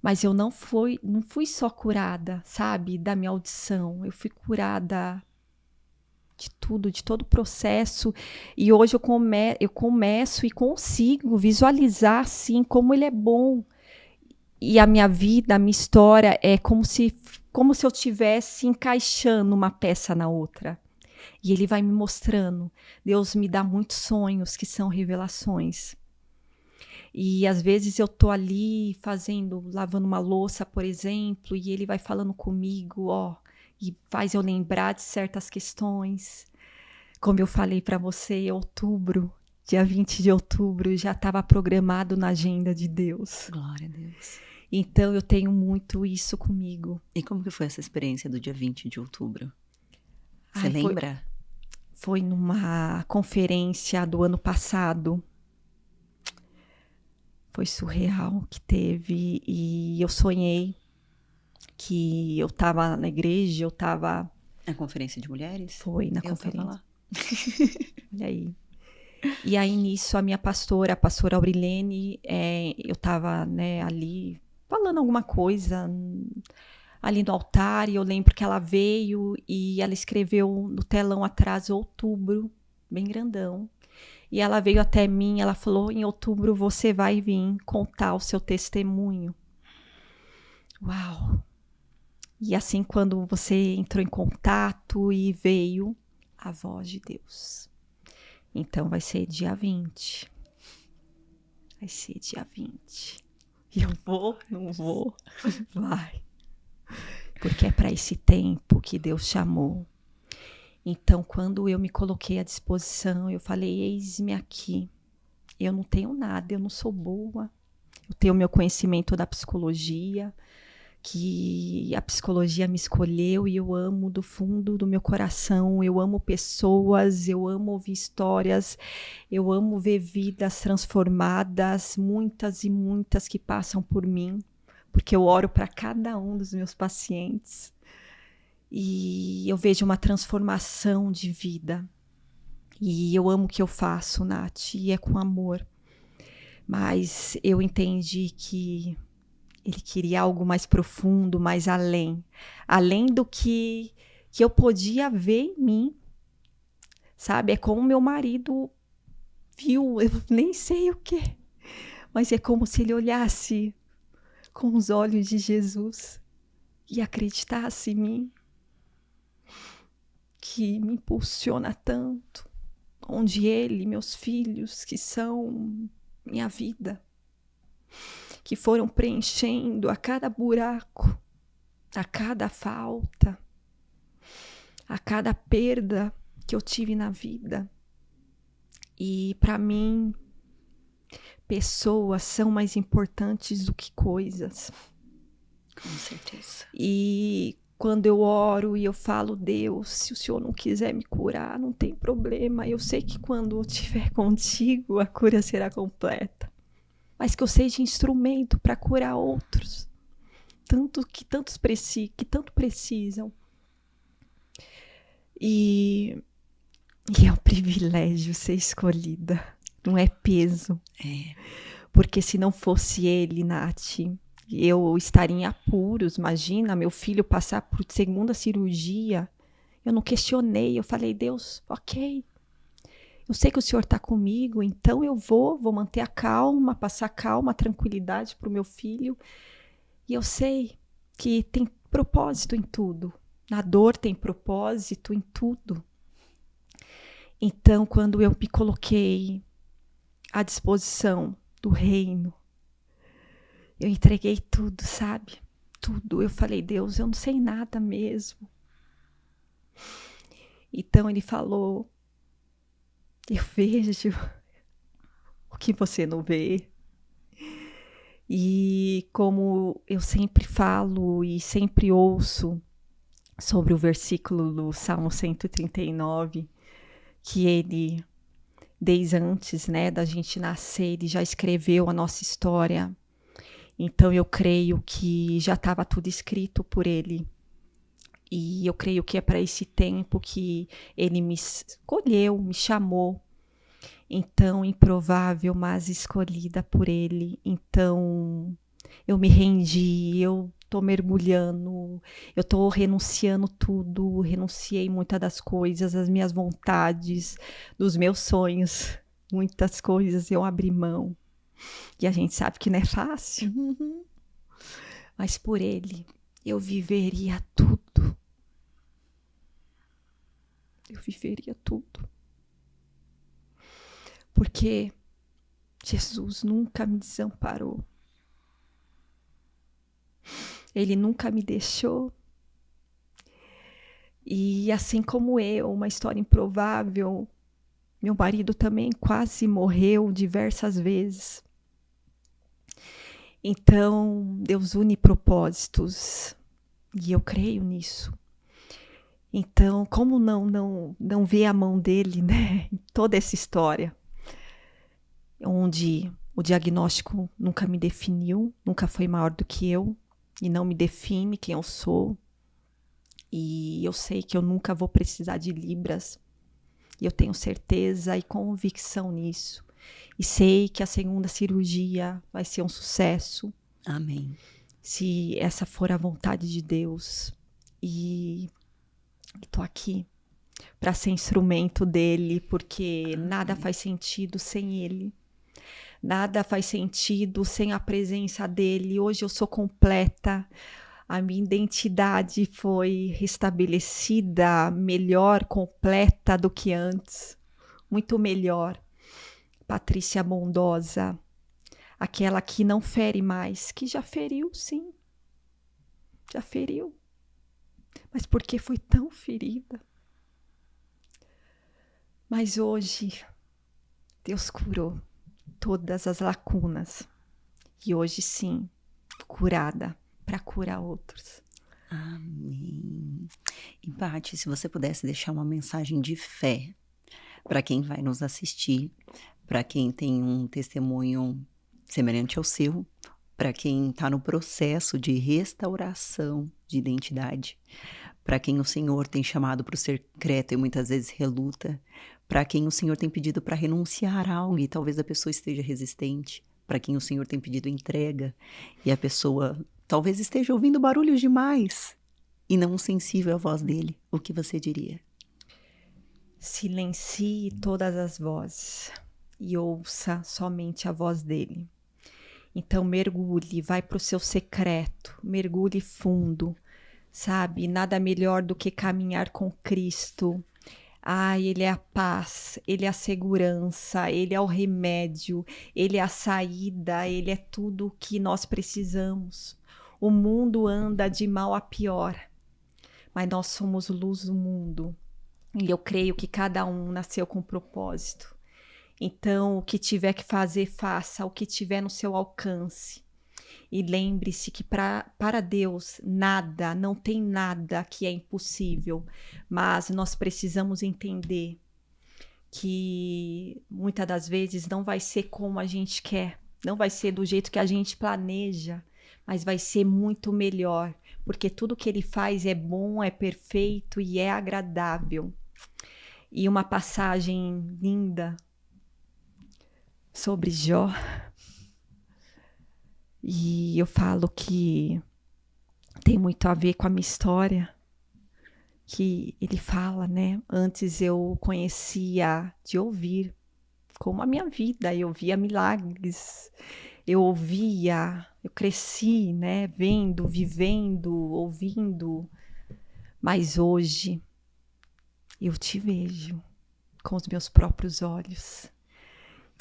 mas eu não fui só curada, sabe, da minha audição, eu fui curada de tudo, de todo o processo, e hoje eu começo e consigo visualizar, assim, como Ele é bom, e a minha vida, a minha história é como se eu estivesse encaixando uma peça na outra. E Ele vai me mostrando. Deus me dá muitos sonhos que são revelações. E às vezes eu tô ali lavando uma louça, por exemplo, e Ele vai falando comigo, e faz eu lembrar de certas questões. Como eu falei para você, outubro, dia 20 de outubro, já estava programado na agenda de Deus. Glória a Deus. Então eu tenho muito isso comigo. E como que foi essa experiência do dia 20 de outubro? Você lembra? Foi numa conferência do ano passado. Foi surreal o que teve. E eu sonhei que eu estava na igreja, eu estava... Na conferência de mulheres? Foi, na conferência. Tava lá. Olha aí. E aí, nisso, a minha pastora, a pastora Aurilene, eu estava, né, ali falando alguma coisa ali no altar, e eu lembro que ela veio e ela escreveu no telão atrás outubro, bem grandão. E ela veio até mim, ela falou, em outubro você vai vir contar o seu testemunho. Uau! E assim, quando você entrou em contato e veio a voz de Deus. Então vai ser dia 20. Vai ser dia 20. E eu vou, não vou, vai. Porque é para esse tempo que Deus chamou. Então, quando eu me coloquei à disposição, eu falei, eis-me aqui. Eu não tenho nada, eu não sou boa. Eu tenho o meu conhecimento da psicologia, que a psicologia me escolheu e eu amo do fundo do meu coração, eu amo pessoas, eu amo ouvir histórias, eu amo ver vidas transformadas, muitas e muitas que passam por mim, porque eu oro para cada um dos meus pacientes e eu vejo uma transformação de vida. E eu amo o que eu faço, Nath, e é com amor. Mas eu entendi que ele queria algo mais profundo, mais além. Além do que eu podia ver em mim. Sabe? É como meu marido viu, eu nem sei o quê. Mas é como se ele olhasse com os olhos de Jesus e acreditasse em mim. Que me impulsiona tanto. Onde ele, meus filhos, que são minha vida, que foram preenchendo a cada buraco, a cada falta, a cada perda que eu tive na vida. E para mim, pessoas são mais importantes do que coisas. Com certeza. E quando eu oro e eu falo, Deus, se o Senhor não quiser me curar, não tem problema. Eu sei que quando eu estiver contigo, a cura será completa. Mas que eu seja instrumento para curar outros. Que tanto precisam. E é um privilégio ser escolhida. Não é peso. É. Porque se não fosse ele, Nath, eu estaria em apuros. Imagina, meu filho passar por segunda cirurgia. Eu não questionei, eu falei, Deus, ok. Eu sei que o Senhor está comigo, então eu vou manter a calma, passar calma, tranquilidade para o meu filho. E eu sei que tem propósito em tudo. Na dor tem propósito em tudo. Então, quando eu me coloquei à disposição do reino, eu entreguei tudo, sabe? Tudo. Eu falei, Deus, eu não sei nada mesmo. Então ele falou, eu vejo o que você não vê. E como eu sempre falo e sempre ouço sobre o versículo do Salmo 139, que ele, desde antes, né, da gente nascer, ele já escreveu a nossa história. Então eu creio que já estava tudo escrito por ele. E eu creio que é para esse tempo que ele me escolheu, me chamou. Então, improvável, mas escolhida por ele. Então, eu me rendi, eu tô mergulhando, eu tô renunciando tudo, renunciei muitas das coisas, as minhas vontades, dos meus sonhos. Muitas coisas eu abri mão. E a gente sabe que não é fácil. Uhum. Mas por ele, eu viveria tudo. Eu viveria tudo. Porque Jesus nunca me desamparou. Ele nunca me deixou. E assim como eu, uma história improvável, meu marido também quase morreu diversas vezes. Então, Deus une propósitos. E eu creio nisso. Então, como não ver a mão dele, né, em toda essa história? Onde o diagnóstico nunca me definiu, nunca foi maior do que eu, e não me define quem eu sou. E eu sei que eu nunca vou precisar de libras. E eu tenho certeza e convicção nisso. E sei que a segunda cirurgia vai ser um sucesso. Amém. Se essa for a vontade de Deus. E estou aqui para ser instrumento dele, porque nada faz sentido sem ele. Nada faz sentido sem a presença dele. Hoje eu sou completa. A minha identidade foi restabelecida, melhor, completa do que antes. Muito melhor. Patrícia bondosa. Aquela que não fere mais. Que já feriu, sim. Já feriu. Mas por que foi tão ferida? Mas hoje, Deus curou todas as lacunas. E hoje sim, curada para curar outros. Amém. E Paty, se você pudesse deixar uma mensagem de fé para quem vai nos assistir, para quem tem um testemunho semelhante ao seu, para quem está no processo de restauração de identidade, para quem o Senhor tem chamado para o secreto e muitas vezes reluta, para quem o Senhor tem pedido para renunciar a algo e talvez a pessoa esteja resistente, para quem o Senhor tem pedido entrega e a pessoa talvez esteja ouvindo barulhos demais e não sensível à voz dele, o que você diria? Silencie todas as vozes e ouça somente a voz dele. Então mergulhe, vai para o seu secreto, mergulhe fundo, sabe? Nada melhor do que caminhar com Cristo. Ele é a paz, ele é a segurança, ele é o remédio, ele é a saída, ele é tudo o que nós precisamos. O mundo anda de mal a pior, mas nós somos luz do mundo. E eu creio que cada um nasceu com propósito. Então, o que tiver que fazer, faça, o que tiver no seu alcance. E lembre-se que para Deus, nada, não tem nada que é impossível. Mas nós precisamos entender que muitas das vezes não vai ser como a gente quer. Não vai ser do jeito que a gente planeja, mas vai ser muito melhor. Porque tudo que ele faz é bom, é perfeito e é agradável. E uma passagem linda sobre Jó. E eu falo que tem muito a ver com a minha história. Que ele fala, né? Antes eu conhecia de ouvir, como a minha vida. Eu via milagres. Eu cresci, né? Vendo, vivendo, ouvindo. Mas hoje eu te vejo com os meus próprios olhos.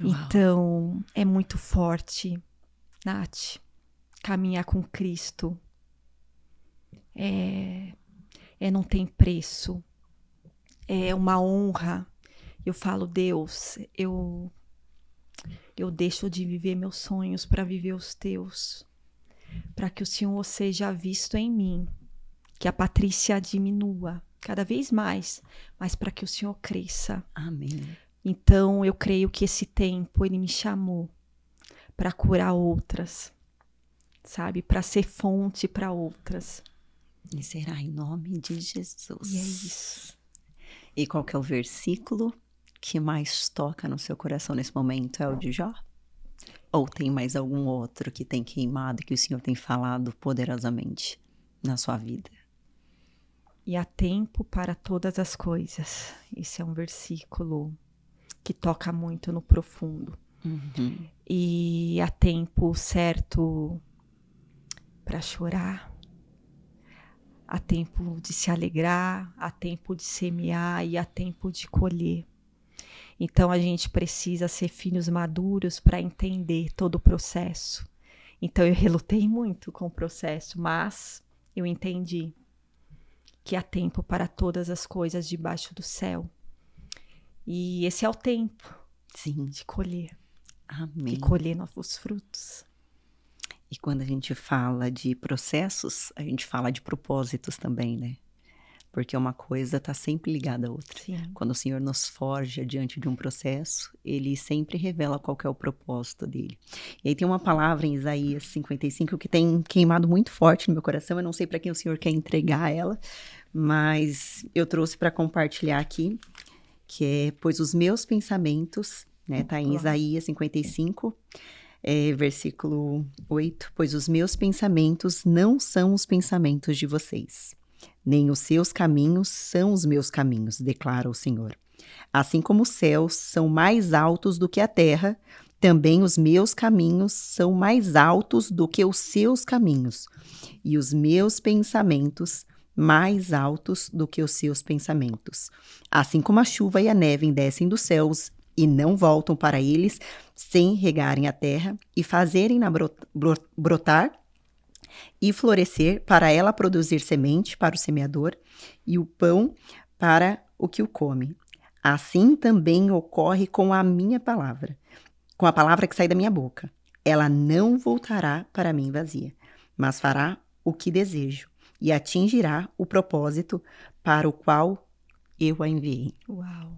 Uau. Então, é muito forte, Nath, caminhar com Cristo. Não tem preço. É uma honra. Eu falo, Deus, eu deixo de viver meus sonhos para viver os teus. Para que o Senhor seja visto em mim. Que a Patrícia diminua cada vez mais, mas para que o Senhor cresça. Amém. Então, eu creio que esse tempo ele me chamou para curar outras, sabe? Para ser fonte para outras. E será em nome de Jesus. E é isso. E qual que é o versículo que mais toca no seu coração nesse momento? É o de Jó? Ou tem mais algum outro que tem queimado, que o Senhor tem falado poderosamente na sua vida? E há tempo para todas as coisas. Esse é um versículo que toca muito no profundo. Uhum. E há tempo certo para chorar, há tempo de se alegrar, há tempo de semear e há tempo de colher. Então a gente precisa ser filhos maduros para entender todo o processo. Então eu relutei muito com o processo, mas eu entendi que há tempo para todas as coisas debaixo do céu. E esse é o tempo, sim, de colher. Amém. E colher novos frutos. E quando a gente fala de processos, a gente fala de propósitos também, né? Porque uma coisa está sempre ligada à outra. Sim. Quando o Senhor nos forja diante de um processo, Ele sempre revela qual que é o propósito dele. E aí tem uma palavra em Isaías 55 que tem queimado muito forte no meu coração. Eu não sei para quem o Senhor quer entregar ela, mas eu trouxe para compartilhar aqui, que é, pois os meus pensamentos, né? Tá em Isaías 55, versículo 8. Pois os meus pensamentos não são os pensamentos de vocês, nem os seus caminhos são os meus caminhos, declara o Senhor. Assim como os céus são mais altos do que a terra, também os meus caminhos são mais altos do que os seus caminhos, e os meus pensamentos mais altos do que os seus pensamentos. Assim como a chuva e a neve descem dos céus e não voltam para eles, sem regarem a terra e fazerem-na brotar e florescer, para ela produzir semente para o semeador e o pão para o que o come. Assim também ocorre com a minha palavra, com a palavra que sai da minha boca. Ela não voltará para mim vazia, mas fará o que desejo e atingirá o propósito para o qual eu a enviei. Uau!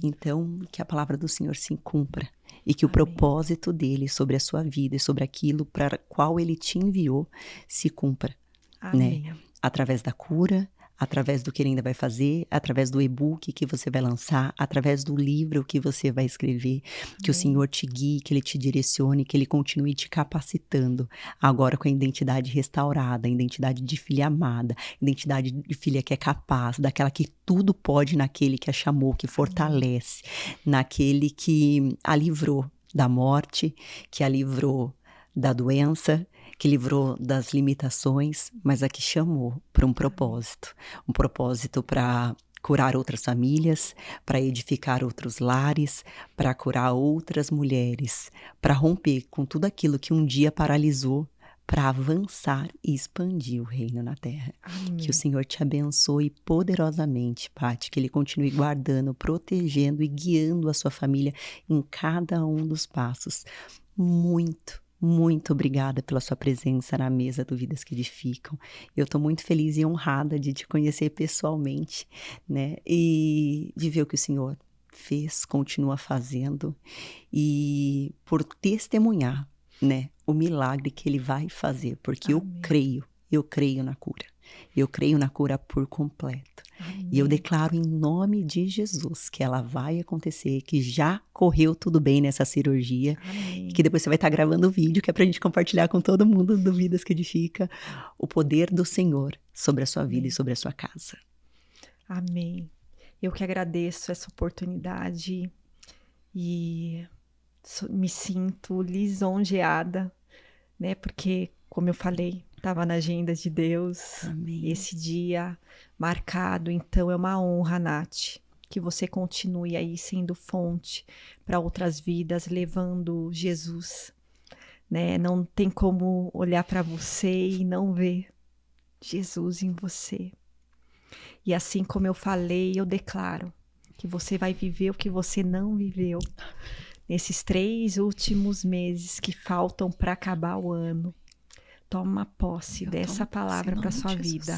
Então, que a palavra do Senhor se cumpra e que o Amém. propósito dele sobre a sua vida e sobre aquilo para qual ele te enviou se cumpra, né? Amém. Através da cura, através do que ele ainda vai fazer, através do e-book que você vai lançar, através do livro que você vai escrever, que o Amém. Senhor te guie, que ele te direcione, que ele continue te capacitando, agora com a identidade restaurada, a identidade de filha amada, identidade de filha que é capaz, daquela que tudo pode naquele que a chamou, que fortalece, naquele que a livrou da morte, que a livrou da doença, que livrou das limitações, mas a que chamou para um propósito para curar outras famílias, para edificar outros lares, para curar outras mulheres, para romper com tudo aquilo que um dia paralisou, para avançar e expandir o reino na terra. Amém. Que o Senhor te abençoe poderosamente, Paty, que ele continue guardando, protegendo e guiando a sua família em cada um dos passos. Muito obrigada pela sua presença na mesa do Vidas que Edificam. Eu estou muito feliz e honrada de te conhecer pessoalmente, né? E de ver o que o Senhor fez, continua fazendo e por testemunhar, né, o milagre que ele vai fazer, porque Amém. eu creio na cura. Eu creio na cura por completo. Amém. E eu declaro em nome de Jesus que ela vai acontecer, que já correu tudo bem nessa cirurgia, Amém. que depois você vai estar gravando o vídeo, que é pra gente compartilhar com todo mundo do Vidas que Edifica, o poder do Senhor sobre a sua vida Amém. e sobre a sua casa. Amém. Eu que agradeço essa oportunidade e me sinto lisonjeada, né? Porque, como eu falei, estava na agenda de Deus. Amém. Esse dia marcado. Então é uma honra, Nath, que você continue aí sendo fonte para outras vidas, levando Jesus, né? Não tem como olhar para você e não ver Jesus em você. E assim como eu falei, eu declaro que você vai viver o que você não viveu nesses 3 últimos meses que faltam para acabar o ano. Toma posse dessa palavra para sua vida.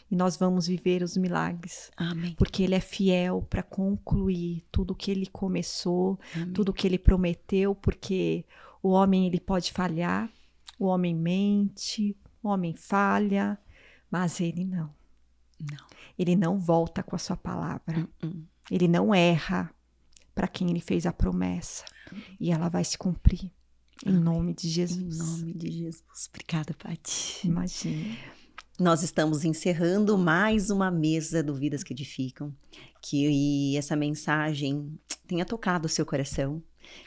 E nós vamos viver os milagres. Amém. Porque ele é fiel para concluir tudo que ele começou, Amém. tudo que ele prometeu, porque o homem ele pode falhar, o homem mente, o homem falha, mas ele não. Não. Ele não volta com a sua palavra. Ele não erra para quem ele fez a promessa. E ela vai se cumprir. Em nome de Jesus. Em nome de Jesus. Obrigada, Paty. Imagina. Nós estamos encerrando mais uma mesa do Vidas que Edificam. Que essa mensagem tenha tocado o seu coração.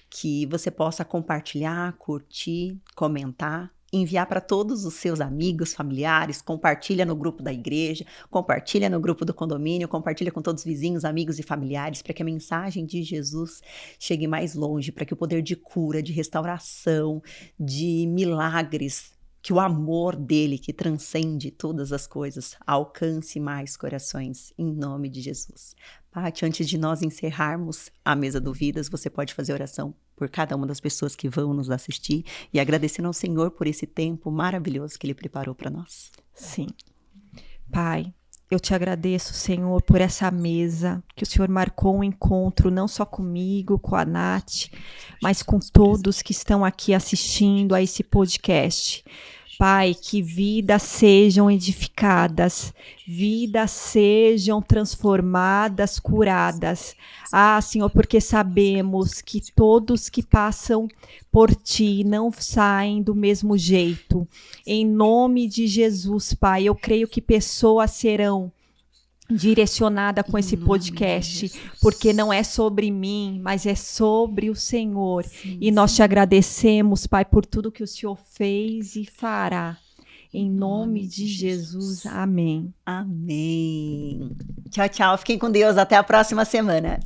Que você possa compartilhar, curtir, comentar. Enviar para todos os seus amigos, familiares, compartilha no grupo da igreja, compartilha no grupo do condomínio, compartilha com todos os vizinhos, amigos e familiares, para que a mensagem de Jesus chegue mais longe, para que o poder de cura, de restauração, de milagres, que o amor dele, que transcende todas as coisas, alcance mais corações, em nome de Jesus. Paty, antes de nós encerrarmos a mesa do Vidas, você pode fazer oração por cada uma das pessoas que vão nos assistir e agradecendo ao Senhor por esse tempo maravilhoso que Ele preparou para nós. Sim. Pai, eu te agradeço, Senhor, por essa mesa, que o Senhor marcou um encontro não só comigo, com a Nath, mas com todos que estão aqui assistindo a esse podcast. Pai, que vidas sejam edificadas, vidas sejam transformadas, curadas. Ah, Senhor, porque sabemos que todos que passam por Ti não saem do mesmo jeito. Em nome de Jesus, Pai, eu creio que pessoas serão direcionada com esse podcast, porque não é sobre mim, mas é sobre o Senhor. Sim, e nós te agradecemos, Pai, por tudo que o Senhor fez e fará. Em nome de Jesus. Amém. Amém. Tchau, tchau. Fiquem com Deus. Até a próxima semana.